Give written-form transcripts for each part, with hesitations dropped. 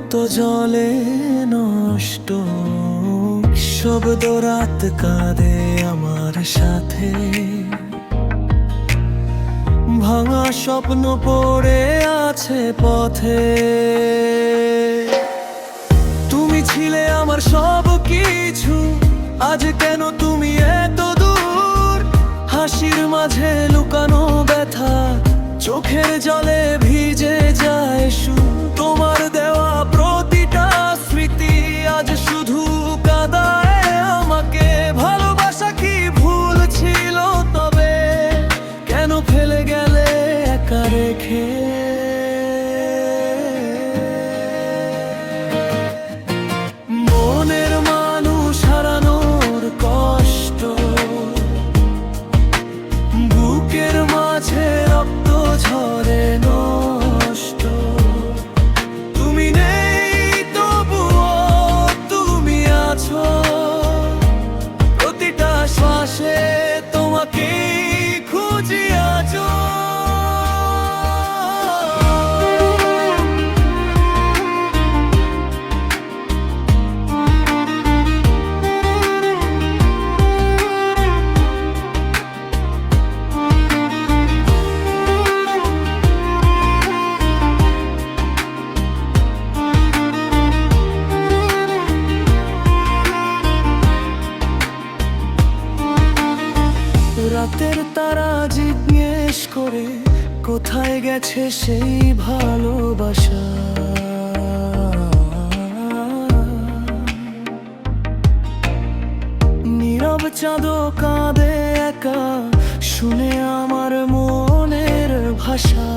রক্ত জলে নষ্ট, শব্দ রাত কাঁদে আমার সাথে। ভাঙা স্বপ্ন পড়ে আছে পথে। তুমি ছিলে আমার সব কিছু, আজ কেন তুমি এত দূর? হাসির মাঝে লুকানো ব্যথা, চোখের জলে ভিজে যায় সুর। তোমার দেওয়া প্রতিটা স্মৃতি আজ শুধু কাঁদায় আমাকে। ভালোবাসা কি ভুল ছিল তবে? কেন ফেলে গেলে একা রেখে? মনের মানুষ হারানোর কষ্ট, বুকের মাঝে রক্ত ঝরে নষ্ট। তুমি নেই তবুও তুমি আছো, প্রতিটা শ্বাসে তোমাকে খুঁজি আছো। রাতের তারা জিজ্ঞেস করে কোথায় গেছে সেই ভালোবাসা। নীরব চাঁদও কাঁদে একা, শুনে আমার মনের ভাষা।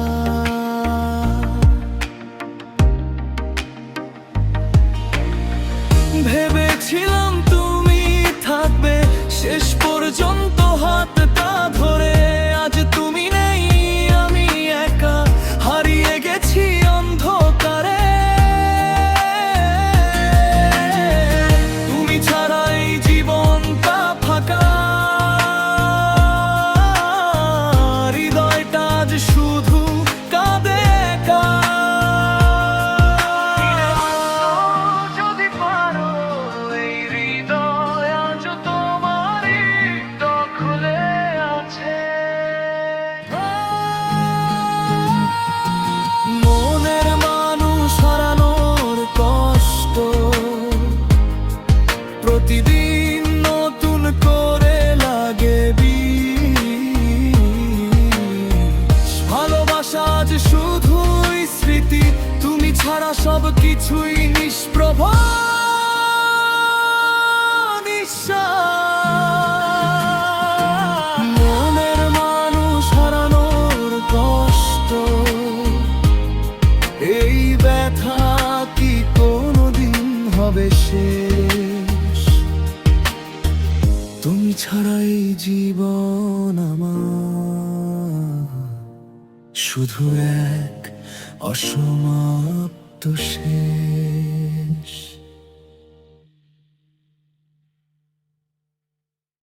ভেবেছিলাম তুমি থাকবে শেষ পর্যন্ত হাতটা ধরে। আজ তুমি নেই, আমি একা হারিয়ে গেছি অন্ধকারে। তুমি ছাড়া এই জীবনটা ফাঁকা, হৃদয়টা আজ শুধু কাঁদে একা। যদি পারো এই হৃদয় আজ তোমারই দখলে আছে। মনের মানুষ হারানোর কষ্ট, প্রতিদিন নতুন করে লাগে বিষ। ভালোবাসা আজ শুধুই স্মৃতি, তুমি ছাড়া সব কিছুই নিষ্প্রভ নিঃশ্বাস। মনের মানুষ হারানোর কষ্ট, এই ব্যথা কি কোনোদিন হবে শেষ? তুমি ছাড়া এই জীবন আমার শুধু এক অসমাপ্ত শেষ।